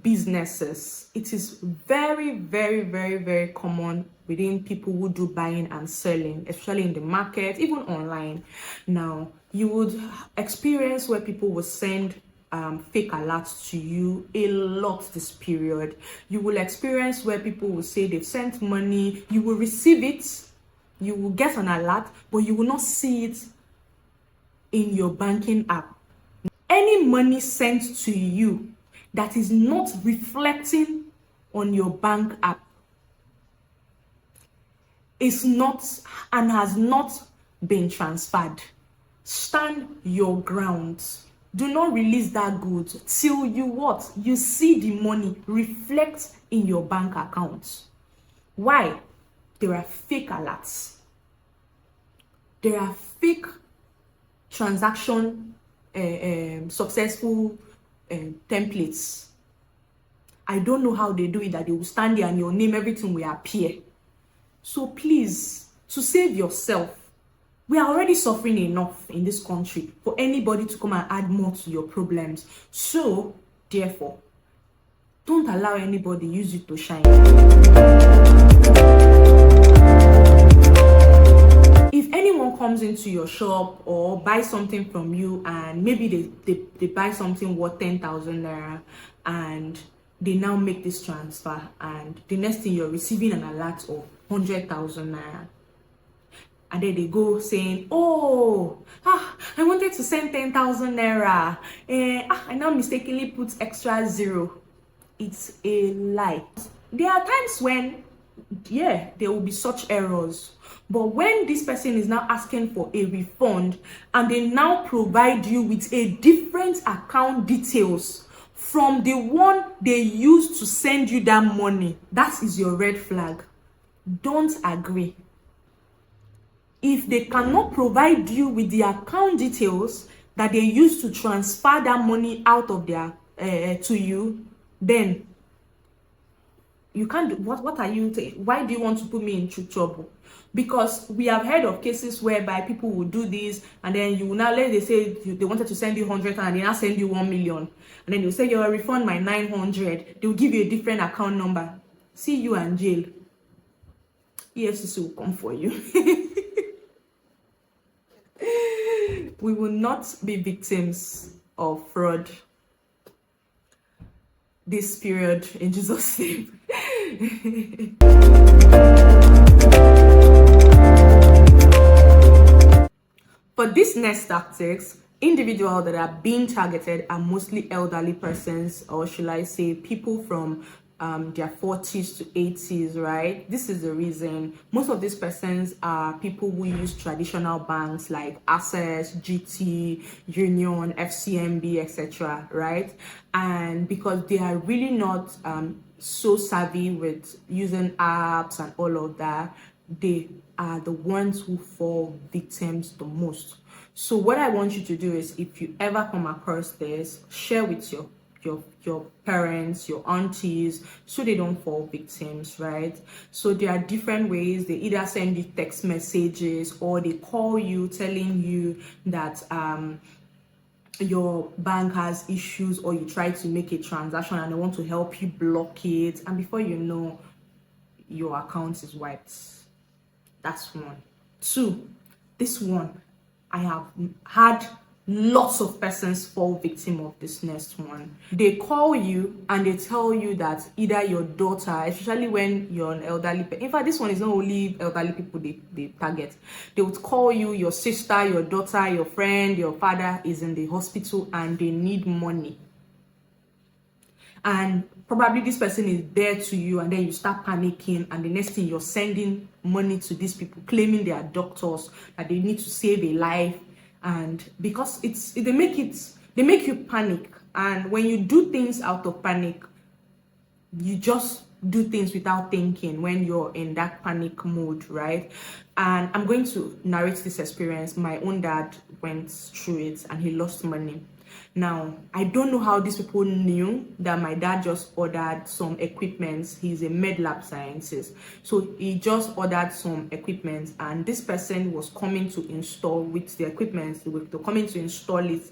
businesses. It is very, very, very, very common within people who do buying and selling, especially in the market, even online. Now, you would experience where people will send fake alerts to you a lot this period. You will experience where people will say they've sent money, you will receive it, you will get an alert, but you will not see it in your banking app. Any money sent to you that is not reflecting on your bank app is not and has not been transferred. Stand your ground. Do not release that goods till you see the money reflect in your bank account. Why? There are fake alerts. There are fake transaction successful templates. I don't know how they do it, that they will stand there and your name, everything will appear. So please, to save yourself, we are already suffering enough in this country for anybody to come and add more to your problems. So therefore, don't allow anybody use you to shine. If anyone comes into your shop or buys something from you, and maybe they buy something worth 10,000 naira and they now make this transfer, and the next thing you're receiving an alert of 100,000 naira, and then they go saying, I wanted to send 10,000 naira, I now mistakenly put extra zero. It's a lie. There are times when there will be such errors, but when this person is now asking for a refund and they now provide you with a different account details from the one they used to send you that money, that is your red flag. Don't agree. If they cannot provide you with the account details that they used to transfer that money out of their to you, then you can't do, what are you saying? Why do you want to put me into trouble? Because we have heard of cases whereby people will do this, and then you will now, they say they wanted to send you 100 and they now send you 1 million, and then they'll say you'll refund my 900. They'll give you a different account number. See you and jail. EFCC will come for you. We will not be victims of fraud this period, in Jesus' name. For these next tactics, individuals that are being targeted are mostly elderly persons, or should I say people from their 40s to 80s, right? This is the reason. Most of these persons are people who use traditional banks like Access, GT, Union, FCMB, etc., right? And because they are really not so savvy with using apps and all of that, they are the ones who fall victims the most. So what I want you to do is, if you ever come across this, share with your parents, your aunties, so they don't fall victims, right? So there are different ways. They either send you text messages or they call you telling you that your bank has issues, or you try to make a transaction and they want to help you block it, and before you know, your account is wiped. That's one. Two, this one, I have had lots of persons fall victim of this next one. They call you and they tell you that either your daughter, especially when you're an elderly, in fact, this one is not only elderly people they target. They would call you, your sister, your daughter, your friend, your father is in the hospital and they need money. And probably this person is there to you, and then you start panicking, and the next thing, you're sending money to these people claiming they are doctors, that they need to save a life. And because they make you panic, and when you do things out of panic, you just do things without thinking when you're in that panic mode, right? And I'm going to narrate this experience. My own dad went through it and he lost money. Now, I don't know how these people knew that my dad just ordered some equipment. He's a med lab scientist. So he just ordered some equipment, and this person was coming to install with the equipment. They were coming to install it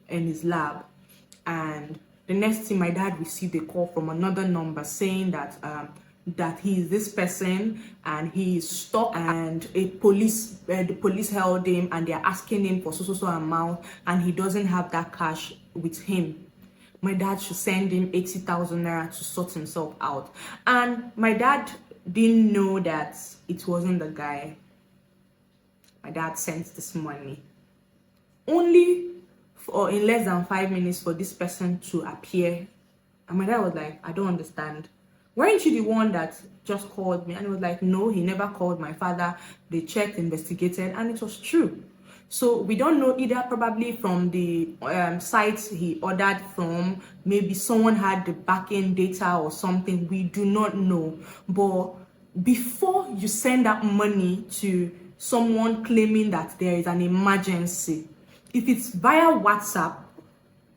in his lab. And The next thing, my dad received a call from another number saying that that he is this person and he is stuck, and the police held him and they're asking him for so amount, and he doesn't have that cash with him. My dad should send him 80,000 naira to sort himself out. And my dad didn't know that it wasn't the guy. My dad sent this money only for in less than 5 minutes for this person to appear. And my dad was like, I don't understand. Weren't you the one that just called me? And he was like, no, he never called my father. They checked, investigated, and it was true. So we don't know, either probably from the sites he ordered from, maybe someone had the back-end data or something. We do not know. But before you send that money to someone claiming that there is an emergency, if it's via WhatsApp,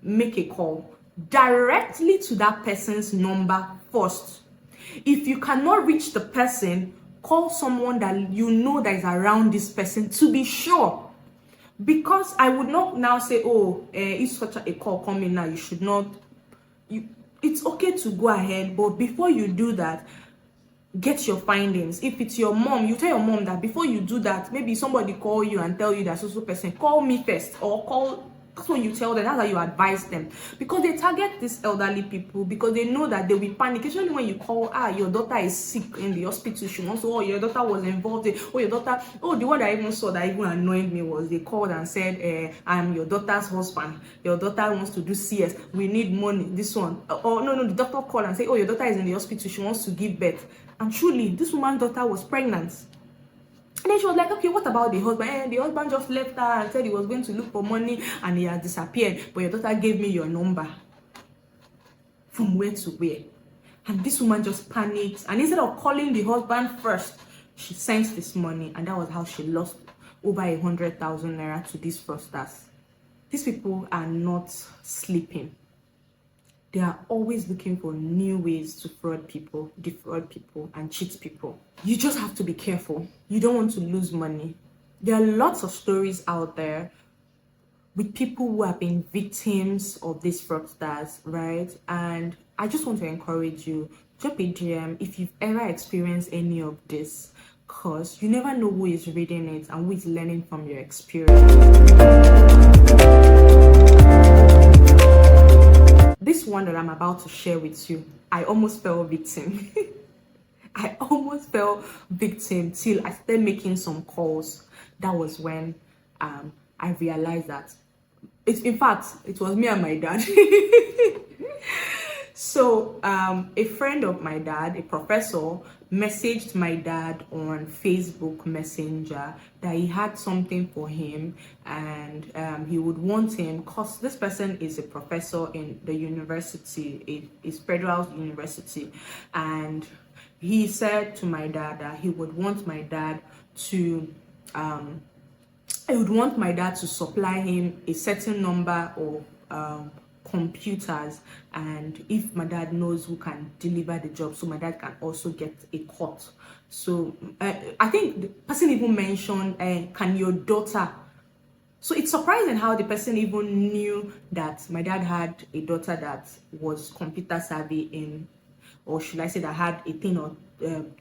make a call directly to that person's number first. If you cannot reach the person, call someone that you know that is around this person to be sure. Because I would not now say, oh, if such a call coming now, you should not. It's okay to go ahead, but before you do that, get your findings. If it's your mom, you tell your mom that before you do that, maybe somebody call you and tell you that so person, call me first, or call. That's what you tell them. That's how you advise them, because they target these elderly people because they know that they will panic. Especially when you call, your daughter is sick in the hospital. She wants to, oh, your daughter was involved in, oh, your daughter, oh, the one that I even saw that even annoyed me was they called and said, I'm your daughter's husband. Your daughter wants to do CS. We need money. This one. Or no, the doctor called and said, oh, your daughter is in the hospital. She wants to give birth. And truly, this woman's daughter was pregnant. And then she was like, okay, what about the husband? And the husband just left her and said he was going to look for money and he has disappeared. But your daughter gave me your number. From where to where? And this woman just panicked. And instead of calling the husband first, she sent this money. And that was how she lost over 100,000 naira to these fraudsters. These people are not sleeping. They are always looking for new ways to fraud people, defraud people, and cheat people. You just have to be careful. You don't want to lose money. There are lots of stories out there with people who have been victims of these fraudsters, right? And I just want to encourage you, drop a DM if you've ever experienced any of this, because you never know who is reading it and who is learning from your experience. This one that I'm about to share with you, I almost fell victim. I almost fell victim till I started making some calls. That was when I realized that in fact, it was me and my dad. So a friend of my dad, a professor, messaged my dad on Facebook Messenger that he had something for him, and he would want him, because this person is a professor in the university, it's federal university, and he said to my dad that he would want my dad to supply him a certain number of computers, and if my dad knows who can deliver the job, so my dad can also get a cut. So I think the person even mentioned, can your daughter. So it's surprising how the person even knew that my dad had a daughter that was computer savvy in, or should I say that had a thing or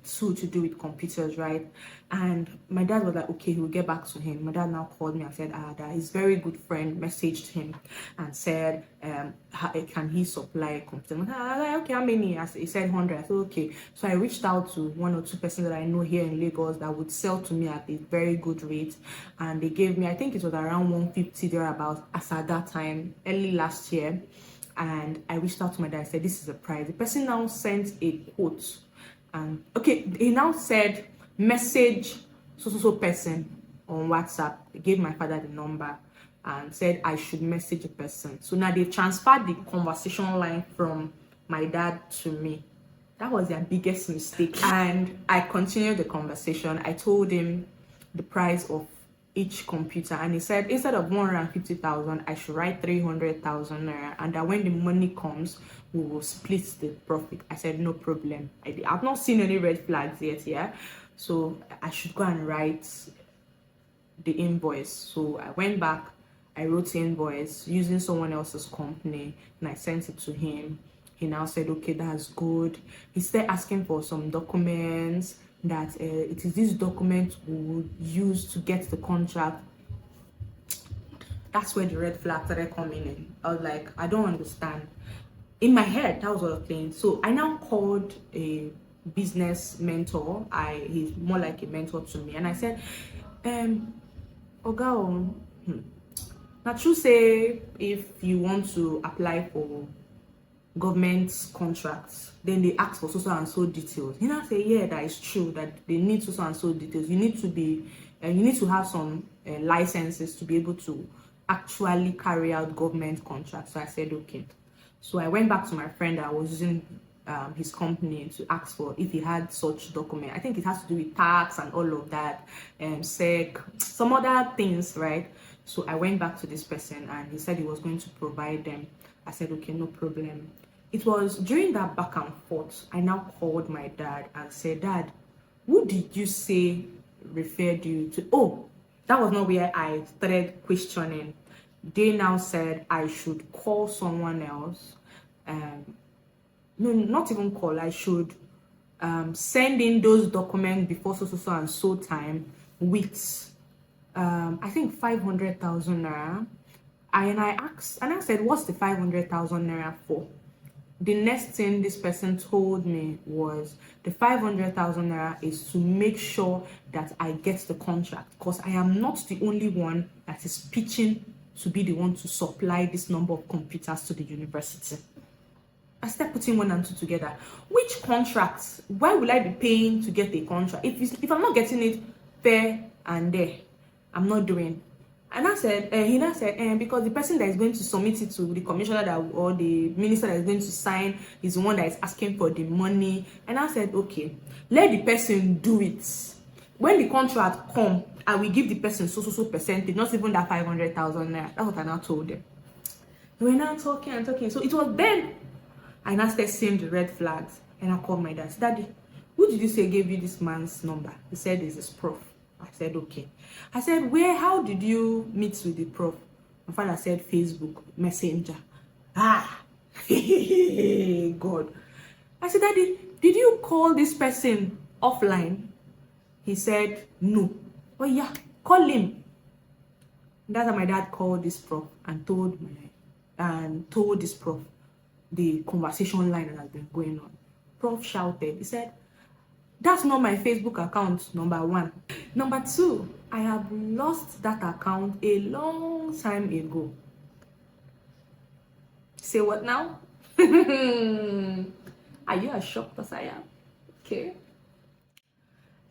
two to do with computers, right? And my dad was like, okay, he will get back to him. My dad now called me and said, that his very good friend messaged him and said, can he supply a computer? I was like, okay, how many? He said 100. I said, okay. So I reached out to one or two persons that I know here in Lagos that would sell to me at a very good rate, and they gave me, I think it was around 150 thereabouts as at that time, early last year. And I reached out to my dad. I said, this is the price. The person now sent a quote. And okay, he now said, message so person on WhatsApp. He gave my father the number and said I should message a person. So now they've transferred the conversation line from my dad to me. That was their biggest mistake. And I continued the conversation. I told him the price of each computer, and he said instead of 150,000, I should write 300,000 naira, and that when the money comes, we will split the profit. I said no problem. I've not seen any red flags yet, yeah. So I should go and write the invoice. So I went back I wrote invoice using someone else's company and I sent it to him. He now said, okay, that's good. He started asking for some documents that it is this document we would use to get the contract. That's where the red flag started coming in. I was like, I don't understand. In my head, that was what I was playing. So I now called a business mentor. He's more like a mentor to me, and I said, Oga, now true say if you want to apply for government contracts, then they ask for so and so details. You know, say yeah, that is true that they need so and so details. You need to be, you need to have some licenses to be able to actually carry out government contracts. So I said okay. So I went back to my friend that was using his company to ask for if he had such document. I think it has to do with tax and all of that, SEC, some other things, right? So I went back to this person and he said he was going to provide them. I said, okay, no problem. It was during that back and forth, I now called my dad and said, Dad, who did you say referred you to? Oh, that was not where I started questioning. They now said I should call someone else. No, not even call. I should send in those documents before so and so time with I think 500,000 naira. And I asked, and I said, what's the 500,000 naira for? The next thing this person told me was the 500,000 naira is to make sure that I get the contract, because I am not the only one that is pitching to be the one to supply this number of computers to the university. I started putting one and two together. Which contracts? Why will I be paying to get a contract? If I'm not getting it fair and there, I'm not doing. And I said, he now said, because the person that is going to submit it to the commissioner or the minister that is going to sign is the one that is asking for the money. And I said, okay, let the person do it. When the contract come, I will give the person so percentage, not even that 500,000 naira. That's what I now told them. We were now talking and talking. So it was then I now started seeing the red flags. And I called my dad. Daddy, who did you say gave you this man's number? He said, it's his prof. I said, okay. I said, how did you meet with the prof? My father said, Facebook, Messenger. Ah, God. I said, Daddy, did you call this person offline? He said, no. Oh yeah, call him. That's how my dad called this prof and told this prof the conversation line that has been going on. Prof shouted. He said, that's not my Facebook account, number one. Number two, I have lost that account a long time ago. Say what now? Are you as shocked as I am? Okay.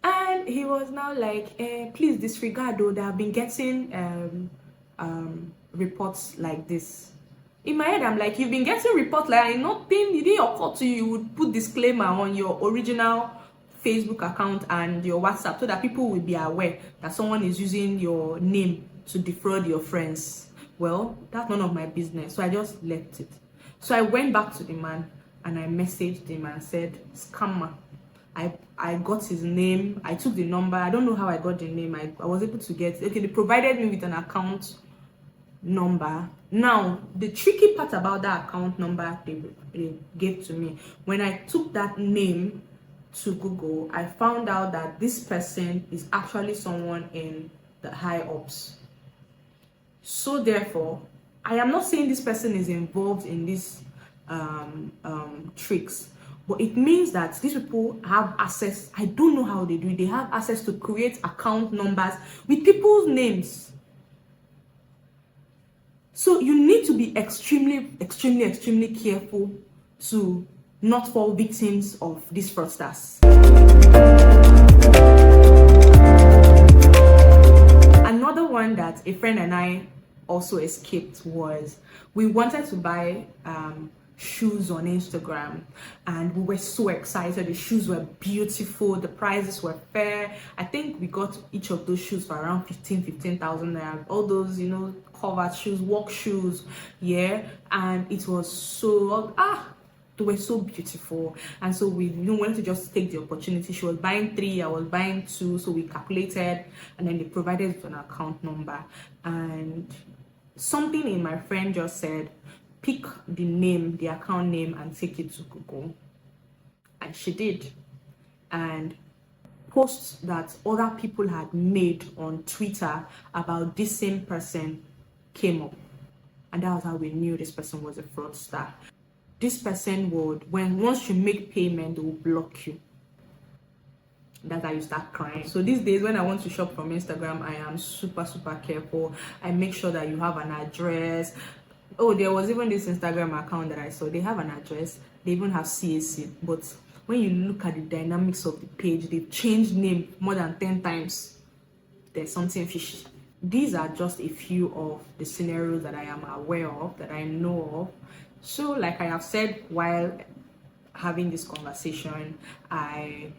And he was now like, please disregard though, that I've been getting reports like this. In my head, I'm like, you've been getting reports like nothing, it didn't occur to you, you would put disclaimer on your original Facebook account and your WhatsApp so that people will be aware that someone is using your name to defraud your friends. Well, that's none of my business, so I just left it. So I went back to the man and I messaged him and said, scammer. I got his name, I took the number, I don't know how I got the name, I was able to get, okay, they provided me with an account number. Now, the tricky part about that account number they gave to me, when I took that name to Google, I found out that this person is actually someone in the high ops. So therefore, I am not saying this person is involved in these tricks, but it means that these people have access. I don't know how they do it. They have access to create account numbers with people's names. So you need to be extremely careful to not fall victims of these fraudsters. Another one that a friend and I also escaped was, we wanted to buy shoes on Instagram and we were so excited. The shoes were beautiful, the prices were fair. I think we got each of those shoes for around 15,000 naira. All those, you know, covered shoes, work shoes, yeah. And it was so they were so beautiful, and so we wanted to just take the opportunity. She was buying 3, I was buying 2, so we calculated, and then they provided an account number, and something in my friend just said, pick the name, the account name, and take it to Google. And she did. And posts that other people had made on Twitter about this same person came up. And that was how we knew this person was a fraudster. This person would, once you make payment, they will block you. That's how you start crying. So these days, when I want to shop from Instagram, I am super careful. I make sure that you have an address. Oh, there was even this Instagram account that I saw. They have an address. They even have CAC. But when you look at the dynamics of the page, they've changed name more than 10 times. There's something fishy. These are just a few of the scenarios that I am aware of, that I know of. So like I have said while having this conversation, I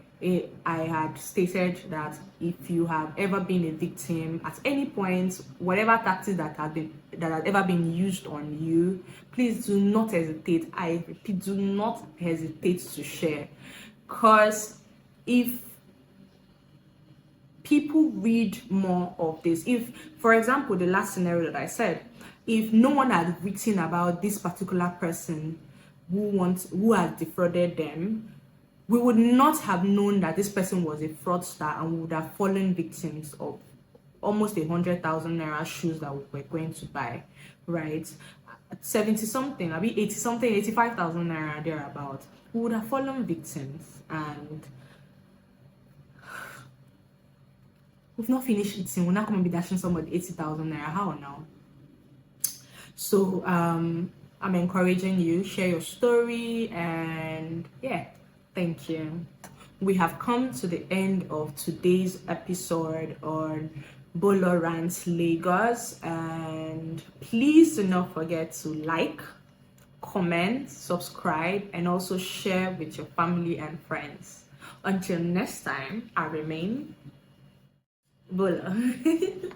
had stated that if you have ever been a victim at any point, whatever tactics that have ever been used on you, please do not hesitate. I repeat, do not hesitate to share, because if people read more of this, if, for example, the last scenario that I said, if no one had written about this particular person who had defrauded them, we would not have known that this person was a fraudster, and we would have fallen victims of almost 100,000 naira shoes that we were going to buy, right? 70 something, I mean 80 something, 85,000 naira thereabout. We would have fallen victims, and we've not finished eating. We're not going to be dashing somebody 80,000 naira. How now? So I'm encouraging you, share your story, and yeah, thank you. We have come to the end of today's episode on Bolou Rants Lagos, and please do not forget to like, comment, subscribe, and also share with your family and friends. Until next time, I remain Bolou.